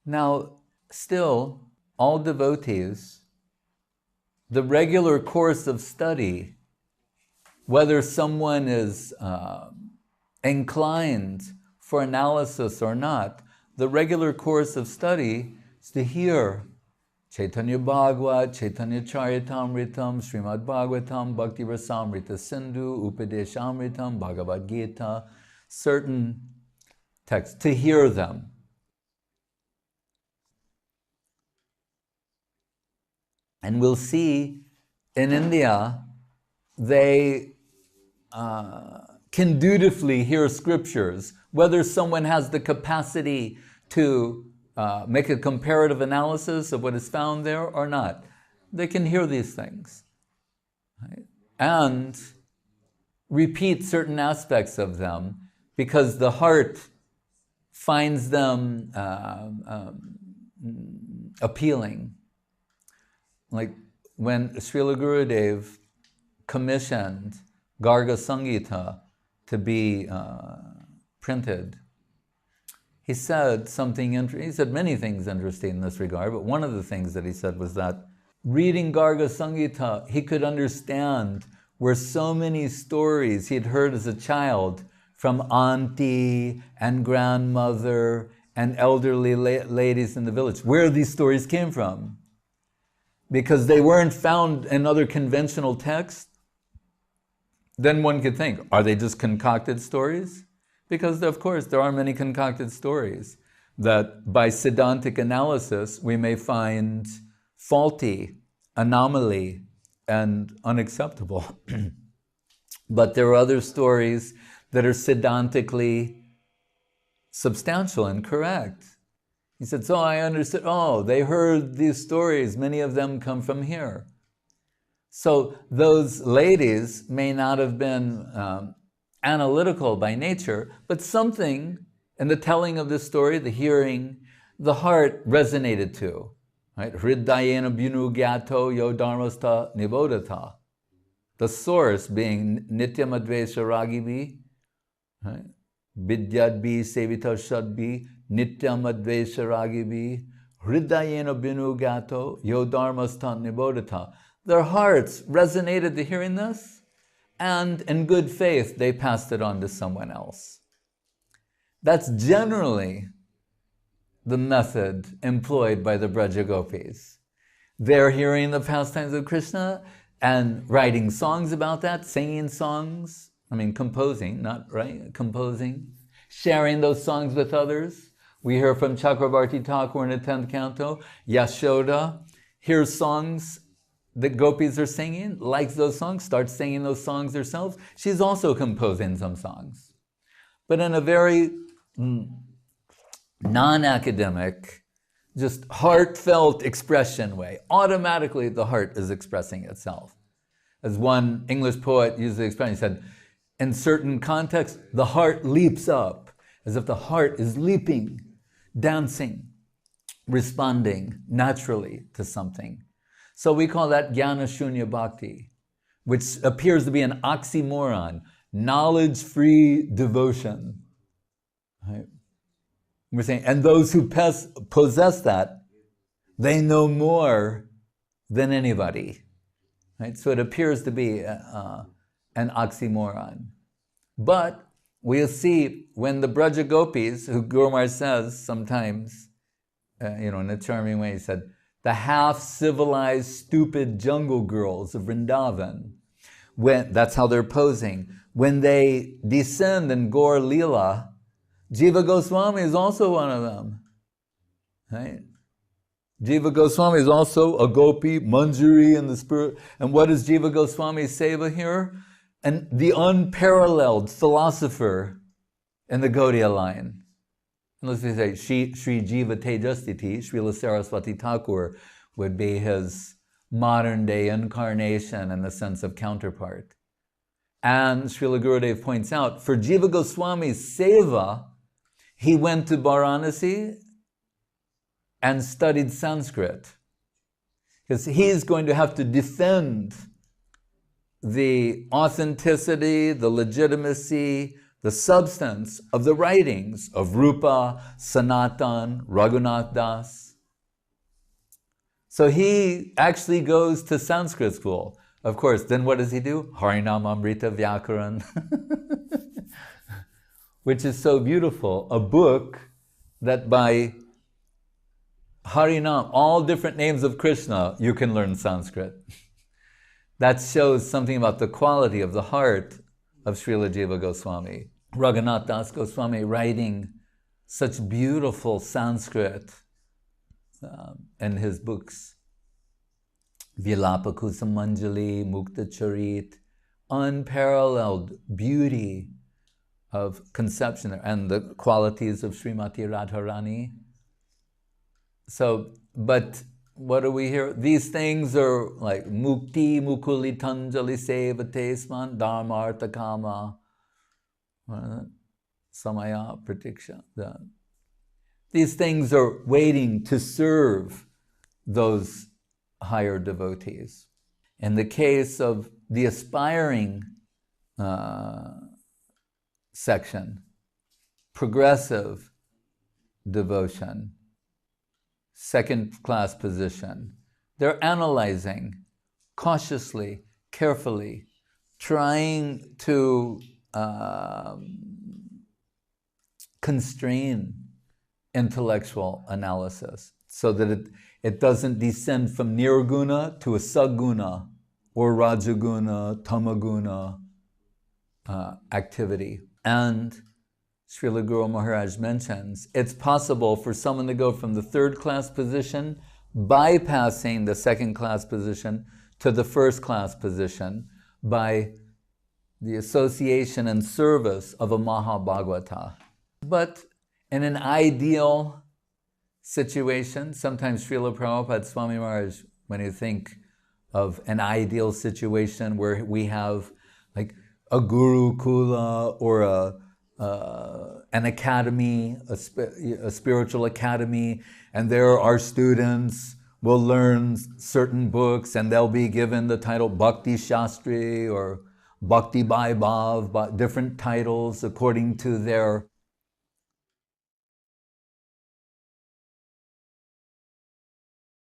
Now, still, all devotees, the regular course of study, whether someone is inclined for analysis or not, the regular course of study is to hear Chaitanya Bhagavat, Chaitanya Charitamritam, Srimad Bhagavatam, Bhakti Rasamrita Sindhu, Upadeshamritam, Bhagavad Gita, certain texts, to hear them. And we'll see in India, they can dutifully hear scriptures, whether someone has the capacity to make a comparative analysis of what is found there or not. They can hear these things, right? And repeat certain aspects of them because the heart finds them appealing. Like when Srila Gurudev commissioned Garga Sangita to be printed, he said something interesting. He said many things interesting in this regard, but one of the things that he said was that reading Garga Sangita, he could understand where so many stories he'd heard as a child from auntie and grandmother and elderly ladies in the village, where these stories came from. Because they weren't found in other conventional texts, then one could think, are they just concocted stories? Because, of course, there are many concocted stories that by Siddhantic analysis we may find faulty, anomaly, and unacceptable. But there are other stories that are Siddhantically substantial and correct. He said, so I understood, oh, they heard these stories, many of them come from here. So those ladies may not have been analytical by nature, but something in the telling of this story, the hearing, the heart resonated to, right? Hridayena bhinu gyato yo dharmasta nibodhata. The source being nityam advesa ragibi, right? Vidyadbi sevita shadbi, nityam advesa ragibi, hridayena bhinu gyato yo dharmasta nibodhata. Their hearts resonated to hearing this, and in good faith, they passed it on to someone else. That's generally the method employed by the Braja Gopis. They're hearing the pastimes of Krishna and writing songs about that, singing songs, composing, not right, composing, sharing those songs with others. We hear from Chakravarti Thakur in the 10th canto, Yashoda hears songs that gopis are singing, likes those songs, starts singing those songs herself. She's also composing some songs. But in a very non-academic, just heartfelt expression way. Automatically the heart is expressing itself. As one English poet used the expression, he said, in certain contexts, the heart leaps up, as if the heart is leaping, dancing, responding naturally to something. So we call that Jnana Shunya Bhakti, which appears to be an oxymoron, knowledge-free devotion. Right? We're saying, and those who possess that, they know more than anybody. Right? So it appears to be an oxymoron. But we'll see when the Braja Gopis, who Guru Maharaj says sometimes, in a charming way, he said, the half-civilized, stupid jungle girls of Vrindavan, that's how they're posing. When they descend in Gaur Leela, Jiva Goswami is also one of them. Right? Jiva Goswami is also a gopi, manjari in the spirit. And what is Jiva Goswami's seva here? And the unparalleled philosopher in the Gaudiya line. And let's say, Sri Jiva Tejastiti, Srila Saraswati Thakur would be his modern-day incarnation in the sense of counterpart. And Srila Gurudev points out, for Jiva Goswami's seva, he went to Varanasi and studied Sanskrit. Because he's going to have to defend the authenticity, the legitimacy, the substance of the writings of Rupa, Sanatan, Raghunath Das. So he actually goes to Sanskrit school. Of course, then what does he do? Harinam Amrita Vyakaran, which is so beautiful. A book that by Harinam, all different names of Krishna, you can learn Sanskrit. That shows something about the quality of the heart of Srila Jiva Goswami. Raghunath Das Goswami writing such beautiful Sanskrit in his books. Vilapa Kusamanjali, Mukta Charit, unparalleled beauty of conception and the qualities of Srimati Radharani. So, but what do we hear? These things are like Mukti, Mukuli Tanjali Sevate Sman Dharmartha Kama Samaya Pratiksha. These things are waiting to serve those higher devotees. In the case of the aspiring section, progressive devotion, second-class position, they're analyzing cautiously, carefully, trying to constrain intellectual analysis so that it doesn't descend from nirguna to a saguna or rajaguna, tamaguna activity. And Srila Guru Maharaj mentions it's possible for someone to go from the third-class position, bypassing the second-class position, to the first-class position by the association and service of a Mahabhagavata. But in an ideal situation, sometimes Srila Prabhupada Swami Maharaj, when you think of an ideal situation where we have like a Gurukula or an academy, a spiritual academy, and there our students will learn certain books and they'll be given the title Bhakti Shastri or Bhakti Vaibhav, different titles according to their